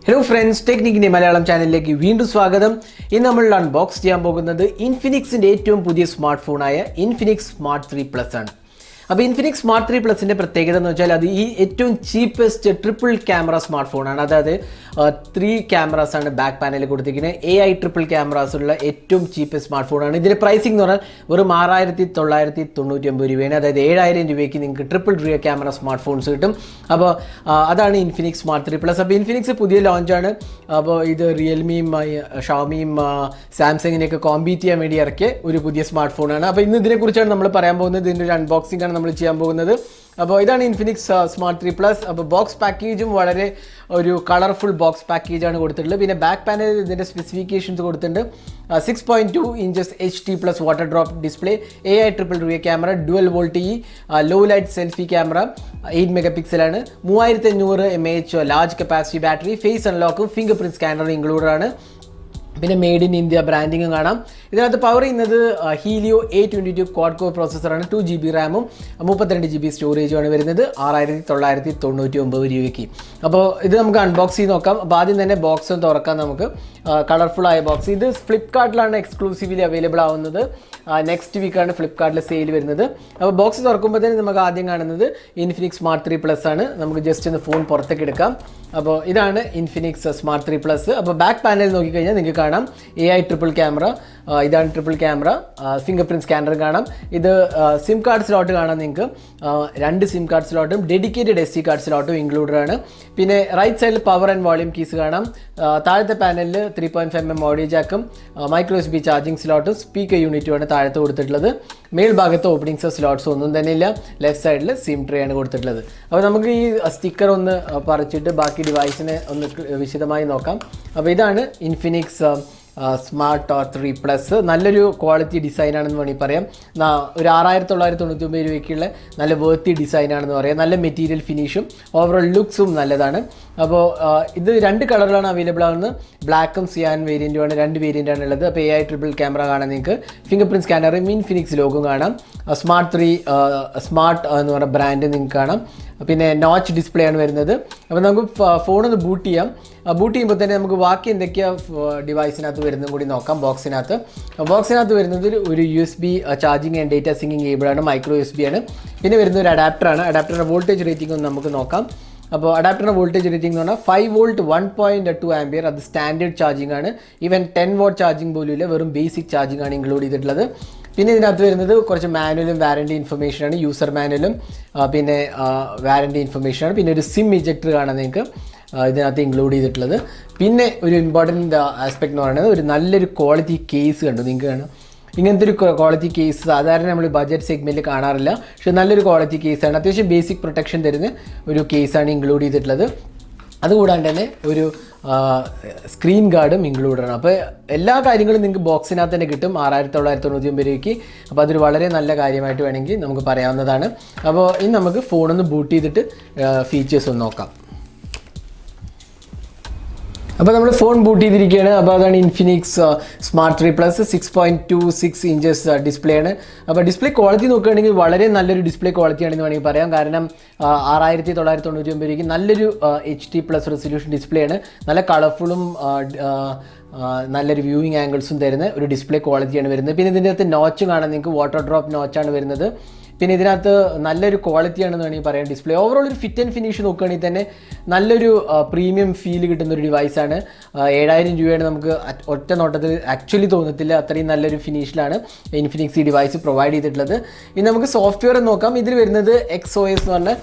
Hello friends, Technique Malayalam channel like വീണ്ടും സ്വാഗതം. ഇന്ന് നമ്മൾ അൺബോക്സ് ചെയ്യാൻ പോകുന്നത് ഇൻഫിനിക്സിന്റെ ഏറ്റവും പുതിയ സ്മാർട്ട് ഫോണായ ഇൻഫിനിക്സ് സ്മാർട്ട് 3 പ്ലസ് ആണ്. അപ്പോൾ ഇൻഫിനിക്സ് സ്മാർട്ട് 3 പ്ലസിന്റെ പ്രത്യേകത എന്ന് വെച്ചാൽ അത് ഈ ഏറ്റവും ചീപ്പസ്റ്റ് ട്രിപ്പിൾ ക്യാമറ സ്മാർട്ട് ഫോണാണ്. അതായത് 3 ക്യാമറാസ് ആണ് ബാക്ക് പാനലിൽ കൊടുത്തിരിക്കുന്നത്. AI ട്രിപ്പിൾ ക്യാമറാസ് ഉള്ള ഏറ്റവും ചീപ്പസ്റ്റ് സ്മാർട്ട് ഫോണാണ്. ഇതിന്റെ പ്രൈസിംഗ് എന്ന് പറഞ്ഞാൽ വെറും 6999 രൂപയാണ്. അതായത് 7000 രൂപയ്ക്ക് നിങ്ങൾക്ക് triple rear camera smart phones കിട്ടും. അപ്പോൾ അതാണ് ഇൻഫിനിക്സ് സ്മാർട്ട് 3 പ്ലസ്. അപ്പോൾ ഇൻഫിനിക്സ് പുതിയ ലോഞ്ചാണ്. അപ്പോൾ ഇത് റിയൽമിയും ഷവമിയും സാംസങ്ങിനെയൊക്കെ കോമ്പീറ്റ് ചെയ്യാൻ വേണ്ടി ഇറക്കിയ ഒരു പുതിയ സ്മാർട്ട് ഫോണാണ്. അപ്പോൾ ഇന്ന് ഇതിനെക്കുറിച്ചാണ് നമ്മൾ പറയാൻ പോകുന്നത്. ഇതിൻ്റെ ഒരു അൺബോക്സിംഗ് ആണ് നമ്മൾ ചെയ്യാൻ പോകുന്നത്. അപ്പോൾ ഇതാണ് ഇൻഫിനിക്സ് സ്മാർട്ട് 3 പ്ലസ്. അപ്പോൾ ബോക്സ് പാക്കേജും വളരെ ഒരു കളർഫുൾ ബോക്സ് പാക്കേജാണ് കൊടുത്തിട്ടുള്ളത്. പിന്നെ ബാക്ക് പാനലിൽ ഇതിൻ്റെ സ്പെസിഫിക്കേഷൻസ് കൊടുത്തിട്ടുണ്ട്. 6.2 inches HD plus water drop display, AI triple rear camera, dual volt low light selfie camera, 8 mega പിക്സലാണ്, 3500 mAh large capacity battery, face അൺലോക്കും ഫിംഗർ പ്രിൻറ്റ് സ്കാനർ ഇൻക്ലൂഡഡ് ആണ്. പിന്നെ മെയ്ഡ് ഇൻ ഇന്ത്യ ബ്രാൻഡിങ്ങും കാണാം. ഇതിനകത്ത് power ചെയ്യുന്നത് Helio A22 quad core പ്രോസസ്സറാണ്. 2GB റാമും 32GB സ്റ്റോറേജുമാണ് വരുന്നത്. 6999 രൂപയ്ക്ക്. അപ്പോൾ ഇത് നമുക്ക് അൺബോക്സ് ചെയ്ത് നോക്കാം. അപ്പോൾ ആദ്യം തന്നെ ബോക്സ് ഒന്ന് തുറക്കാം നമുക്ക്. കളർഫുൾ ആയ ബോക്സ്. ഇത് ഫ്ലിപ്കാർട്ടിലാണ് എക്സ്ക്ലൂസീവ്ലി അവൈലബിൾ ആവുന്നത്. നെക്സ്റ്റ് വീക്കാണ് ഫ്ലിപ്കാർട്ടിൽ സെയിൽ വരുന്നത്. അപ്പോൾ ബോക്സ് തുറക്കുമ്പോൾ തന്നെ നമുക്ക് ആദ്യം കാണുന്നത് ഇൻഫിനിക്സ് സ്മാർട്ട് 3 പ്ലസ് ആണ്. നമുക്ക് ജസ്റ്റ് ഒന്ന് ഫോൺ പുറത്തേക്ക് എടുക്കാം. അപ്പോൾ ഇതാണ് ഇൻഫിനിക്സ് സ്മാർട്ട് 3 പ്ലസ്. അപ്പോൾ ബാക്ക് പാനൽ നോക്കിക്കഴിഞ്ഞാൽ നിങ്ങൾക്ക് കാണാം AI ട്രിപ്പിൾ ക്യാമറ. ഇതാണ് triple camera. Fingerprint scanner കാണാം. ഇത് സിം കാർഡ് സ്ലോട്ട് കാണാം നിങ്ങൾക്ക്. 2 സിം കാർഡ് സ്ലോട്ടും ഡെഡിക്കേറ്റഡ് SD കാർഡ് സ്ലോട്ടും ഇൻക്ലൂഡഡ് ആണ്. പിന്നെ റൈറ്റ് സൈഡിൽ പവർ ആൻഡ് വോളിയം കീസ് കാണാം. താഴത്തെ പാനലിൽ 3.5mm ഓഡിയോ ജാക്കും മൈക്രോ USB ചാർജിങ് സ്ലോട്ടും സ്പീക്കർ യൂണിറ്റുമാണ് താഴത്ത് കൊടുത്തിട്ടുള്ളത്. മേൽഭാഗത്ത് ഓപ്പണിങ്സ് സ്ലോട്ട്സ് ഒന്നും തന്നെ ഇല്ല. ലെഫ്റ്റ് സൈഡിൽ സിം ട്രേ ആണ് കൊടുത്തിട്ടുള്ളത്. അപ്പോൾ നമുക്ക് ഈ സ്റ്റിക്കർ ഒന്ന് പറിച്ചിട്ട് ബാക്കി ഡിവൈസിനെ ഒന്ന് വിശദമായി നോക്കാം. അപ്പോൾ ഇതാണ് ഇൻഫിനിക്സ് സ്മാർട്ട് 3 പ്ലസ്. നല്ലൊരു ക്വാളിറ്റി ഡിസൈനാണെന്ന് വേണമെങ്കിൽ പറയാം. ഒരു 6999 രൂപയ്ക്കുള്ള നല്ല വേർത്തി ഡിസൈനാണെന്ന് പറയാം. നല്ല മെറ്റീരിയൽ ഫിനിഷും ഓവറോൾ ലുക്സും നല്ലതാണ്. അപ്പോൾ ഇത് 2 കളറിലാണ് അവൈലബിൾ ആവുന്നത്. ബ്ലാക്കും സിയാൻ വേരിയൻറ്റുമാണ്. 2 വേരിയൻ്റാണ് ഉള്ളത്. അപ്പോൾ AI ട്രിപ്പിൾ ക്യാമറ കാണാൻ നിങ്ങൾക്ക് ഫിംഗർ പ്രിൻറ്റ് സ്കാനറും ഇൻഫിനിക്സ് ലോഗും കാണാം. സ്മാർട്ട് 3 സ്മാർട്ട് എന്ന് പറയുന്ന ബ്രാൻഡ് നിങ്ങൾക്ക് കാണാം. പിന്നെ നോച്ച് ഡിസ്പ്ലേ ആണ് വരുന്നത്. അപ്പോൾ നമുക്ക് ഫോണൊന്ന് ബൂട്ട് ചെയ്യാം. ബൂട്ട് ചെയ്യുമ്പോൾ തന്നെ നമുക്ക് ബാക്കി എന്തൊക്കെയാണ് ഡിവൈസിനകത്ത് വരുന്നതും കൂടി നോക്കാം. ബോക്സിനകത്ത് വരുന്നത് ഒരു USB charging and data syncing കേബിളാണ്. മൈക്രോ USB ആണ്. പിന്നെ വരുന്ന ഒരു അഡാപ്റ്ററാണ്. അഡാപ്റ്ററിൻ്റെ വോൾട്ടേജ് റേറ്റിംഗ് ഒന്ന് നമുക്ക് നോക്കാം. അപ്പോൾ അഡാപ്റ്ററിൻ്റെ വോൾട്ടേജ് റേറ്റിംഗ് എന്ന് പറഞ്ഞാൽ 5 വോൾട്ട് 1.2 ആംപിയർ. അത് സ്റ്റാൻഡേർഡ് ചാർജിങ് ആണ്. ഈവൻ 10 വാട്ട് ചാർജിങ് പോലും ഇല്ല. വെറും ബേസിക് ചാർജിങ് ആണ് ഇൻക്ലൂഡ് ചെയ്തിട്ടുള്ളത്. പിന്നെ ഇതിനകത്ത് വരുന്നത് കുറച്ച് മാനുവലും വാറൻറ്റി ഇൻഫർമേഷനാണ്. യൂസർ മാനുവലും പിന്നെ വാറൻറ്റി ഇൻഫർമേഷനാണ്. പിന്നെ ഒരു സിം ഇജക്ടർ കാണാൻ നിങ്ങൾക്ക് ഇതിനകത്ത് ഇൻക്ലൂഡ് ചെയ്തിട്ടുള്ളത്. പിന്നെ ഒരു ഇമ്പോർട്ടൻറ്റ് ആസ്പെക്ട് എന്ന് പറയുന്നത് ഒരു നല്ലൊരു ക്വാളിറ്റി കേസ് കണ്ടു നിങ്ങൾക്ക് കാണാം. ഇങ്ങനത്തെ ഒരു ക്വാളിറ്റി കേസ് സാധാരണ നമ്മൾ ബഡ്ജറ്റ് സെഗ്മെൻറ്റിൽ കാണാറില്ല. പക്ഷേ നല്ലൊരു ക്വാളിറ്റി കേസാണ്. അത്യാവശ്യം ബേസിക് പ്രൊട്ടക്ഷൻ തരുന്ന ഒരു കേസാണ് ഇൻക്ലൂഡ് ചെയ്തിട്ടുള്ളത്. അതുകൂടാണ്ട് തന്നെ ഒരു സ്ക്രീൻ ഗാർഡും ഇൻക്ലൂഡാണ്. അപ്പോൾ എല്ലാ കാര്യങ്ങളും നിങ്ങൾക്ക് ബോക്സിനകത്ത് തന്നെ കിട്ടും 6999 രൂപയ്ക്ക്. അപ്പോൾ അതൊരു വളരെ നല്ല കാര്യമായിട്ട് വേണമെങ്കിൽ നമുക്ക് പറയാവുന്നതാണ്. അപ്പോൾ ഇനി നമുക്ക് ഫോണൊന്ന് ബൂട്ട് ചെയ്തിട്ട് ഫീച്ചേഴ്സ് ഒന്ന് നോക്കാം. അപ്പോൾ നമ്മൾ ഫോൺ ബൂട്ട് ചെയ്തിരിക്കുകയാണ്. അപ്പോൾ അതാണ് Infinix smart 3 plus. 6.26 inches display ആണ്. അപ്പോൾ ഡിസ്പ്ലേ ക്വാളിറ്റി നോക്കുകയാണെങ്കിൽ വളരെ നല്ലൊരു ഡിസ്പ്ലേ ക്വാളിറ്റിയാണെന്ന് വേണമെങ്കിൽ പറയാം. കാരണം 6999 രൂപയ്ക്ക് നല്ലൊരു HD പ്ലസ് റെസൊല്യൂഷൻ ഡിസ്പ്ലേ ആണ്. നല്ല കളർഫുള്ളും നല്ലൊരു വ്യൂയിങ് ആംഗിൾസും തരുന്ന ഒരു ഡിസ്പ്ലേ ക്വാളിറ്റിയാണ് വരുന്നത്. പിന്നെ ഇതിൻ്റെ അകത്ത് നോച്ച് കാണാൻ നിങ്ങൾക്ക് വാട്ടർ ഡ്രോപ്പ് നോച്ചാണ് വരുന്നത്. പിന്നെ ഇതിനകത്ത് നല്ലൊരു ക്വാളിറ്റിയാണെന്ന് വേണമെങ്കിൽ പറയാം. ഡിസ്പ്ലേ ഓവറോൾ ഒരു ഫിറ്റ് ആൻഡ് ഫിനിഷ് നോക്കുകയാണെങ്കിൽ തന്നെ നല്ലൊരു പ്രീമിയം ഫീൽ കിട്ടുന്ന ഒരു ഡിവൈസാണ്. 7000 രൂപയാണ് നമുക്ക് ഒറ്റ നോട്ടത്തിൽ ആക്ച്വലി തോന്നത്തില്ല. അത്രയും നല്ലൊരു ഫിനിഷിലാണ് ഇൻഫിനിക്സ് ഈ ഡിവൈസ് പ്രൊവൈഡ് ചെയ്തിട്ടുള്ളത്. ഇനി നമുക്ക് സോഫ്റ്റ്വെയർ നോക്കാം. ഇതിൽ വരുന്നത് XOS എന്ന് പറഞ്ഞ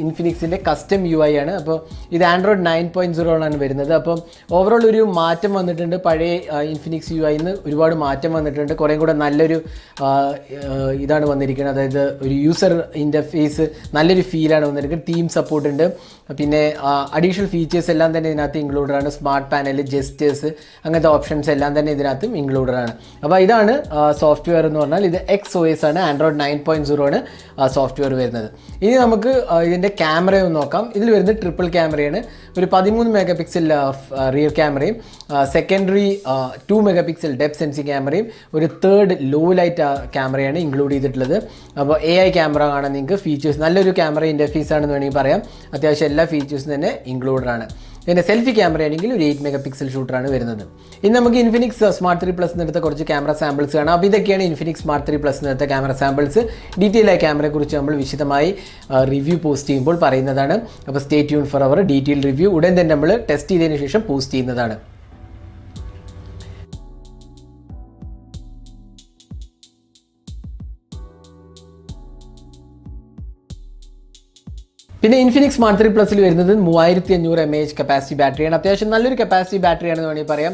ഇൻഫിനിക്സിൻ്റെ കസ്റ്റം UI ആണ്. അപ്പോൾ ഇത് ആൻഡ്രോയിഡ് 9.0 ആണ് വരുന്നത്. അപ്പം ഓവറോൾ ഒരു മാറ്റം വന്നിട്ടുണ്ട്. പഴയ ഇൻഫിനിക്സ് UIന്ന് ഒരുപാട് മാറ്റം വന്നിട്ടുണ്ട്. കുറേ കൂടെ നല്ലൊരു ഇതാണ് വന്നിരിക്കുന്നത്. അതായത് ഒരു യൂസർ ഇൻ്റർഫേസ് നല്ലൊരു ഫീലാണ് വന്നിരിക്കുന്നത്. ടീം സപ്പോർട്ട് ഉണ്ട്. പിന്നെ അഡീഷണൽ ഫീച്ചേഴ്സ് എല്ലാം തന്നെ ഇതിനകത്ത് ഇൻക്ലൂഡഡ് ആണ്. സ്മാർട്ട് പാനൽ, ജെസ്റ്റേഴ്സ്, അങ്ങനത്തെ ഓപ്ഷൻസ് എല്ലാം തന്നെ ഇതിനകത്തും ഇൻക്ലൂഡഡ് ആണ്. അപ്പോൾ ഇതാണ് സോഫ്റ്റ്വെയർ എന്ന് പറഞ്ഞാൽ ഇത് XOS ആണ്. ആൻഡ്രോയിഡ് 9.0 ആണ് സോഫ്റ്റ്വെയർ വരുന്നത്. ഇനി നമുക്ക് ഇതിൻ്റെ ക്യാമറയൊന്ന് നോക്കാം. ഇതിൽ വരുന്നത് ട്രിപ്പിൾ ക്യാമറയാണ്. ഒരു 13 മെഗാ പിക്സൽ റിയർ ക്യാമറയും secondary 2 mega pixel depth sensing ക്യാമറയും ഒരു തേർഡ് ലോ ലൈറ്റ് ക്യാമറയാണ് ഇൻക്ലൂഡ് ചെയ്തിട്ടുള്ളത്. അപ്പോൾ AI ക്യാമറ കാണാൻ നിങ്ങൾക്ക് ഫീച്ചേഴ്സ് നല്ലൊരു ക്യാമറ ഇൻ്റർഫേസ് ആണെന്ന് വേണമെങ്കിൽ പറയാം. അത്യാവശ്യം എല്ലാ ഫീച്ചേഴ്സും തന്നെ ഇൻക്ലൂഡഡ് ആണ്. പിന്നെ സെൽഫി ക്യാമറ ആണെങ്കിൽ ഒരു 8 മെഗാ പിക്സൽ ഷൂട്ടറാണ് വരുന്നത്. ഇനി നമുക്ക് ഇൻഫിനിക്സ് സ്മാർട്ട് 3 പ്ലസ് എടുത്ത കുറച്ച് ക്യാമറ സാമ്പിൾസ് കാണാം. അപ്പോൾ ഇതൊക്കെയാണ് ഇൻഫിനിക്സ് സ്മാർട്ട് 3 പ്ലസ് എടുത്ത ക്യാമറ സാമ്പിൾസ്. ഡീറ്റെയിൽ ആയ ക്യാമറയെക്കുറിച്ച് നമ്മൾ വിശദമായി റിവ്യൂ പോസ്റ്റ് ചെയ്യുമ്പോൾ പറയുന്നതാണ്. അപ്പോൾ stay tune for our detail review. ഉടൻ തന്നെ നമ്മൾ ടെസ്റ്റ് ചെയ്തതിന് ശേഷം പോസ്റ്റ് ചെയ്യുന്നതാണ്. പിന്നെ ഇൻഫിനിക്സ് സ്മാർട്ട് 3 പ്ലസിൽ വരുന്നത് 3500 mAh കപ്പാസിറ്റി ബാറ്ററിയാണ്. അത്യാവശ്യം നല്ലൊരു കപ്പാസിറ്റി ബാറ്ററിയാണെന്ന് വേണമെങ്കിൽ പറയാം.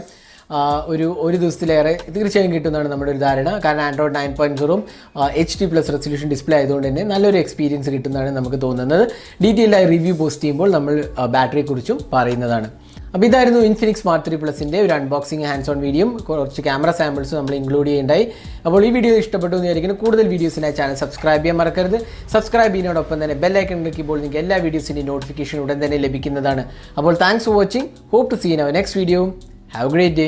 ഒരു ദിവസത്തിലേറെ തീർച്ചയായും കിട്ടുന്നതാണ് നമ്മുടെ ഒരു ധാരണ. കാരണം ആൻഡ്രോയിഡ് 9.0 HD+ റെസൊല്യൂഷൻ ഡിസ്പ്ലേ ആയതുകൊണ്ട് തന്നെ നല്ലൊരു എക്സ്പീരിയൻസ് കിട്ടുന്നതാണ് നമുക്ക് തോന്നുന്നത്. ഡീറ്റെയിൽഡായി റിവ്യൂ പോസ്റ്റ് ചെയ്യുമ്പോൾ നമ്മൾ ബാറ്ററിയെക്കുറിച്ചും പറയുന്നതാണ്. അപ്പോൾ ഇതായിരുന്നു ഇൻഫിനിക്സ് സ്മാർട്ട് 3 പ്ലസിൻ്റെ ഒരു അൺബോക്സിംഗ് ഹാൻഡ്സ് ഓൺ വീഡിയോ. കുറച്ച് ക്യാമറ സാമ്പിൾസ് നമ്മൾ ഇൻക്ലൂഡ് ചെയ്യേണ്ടായി. അപ്പോൾ ഈ വീഡിയോ ഇഷ്ടപ്പെട്ടു എന്ന് വിചാരിക്കുന്നു. കൂടുതൽ വീഡിയോസിനായി ചാനൽ സബ്സ്ക്രൈബ് ചെയ്യാൻ മറക്കരുത്. സബ്സ്ക്രൈബ് ചെയ്യുന്നതോടൊപ്പം തന്നെ ബെല്ലൈക്കൺ ക്ലിക്കുമ്പോൾ നിങ്ങൾക്ക് എല്ലാ വീഡിയോസിൻ്റെയും നോട്ടിഫിക്കേഷൻ ഉടൻ തന്നെ ലഭിക്കുന്നതാണ്. അപ്പോൾ thanks for watching. Hope to see in our next video. Have a great day.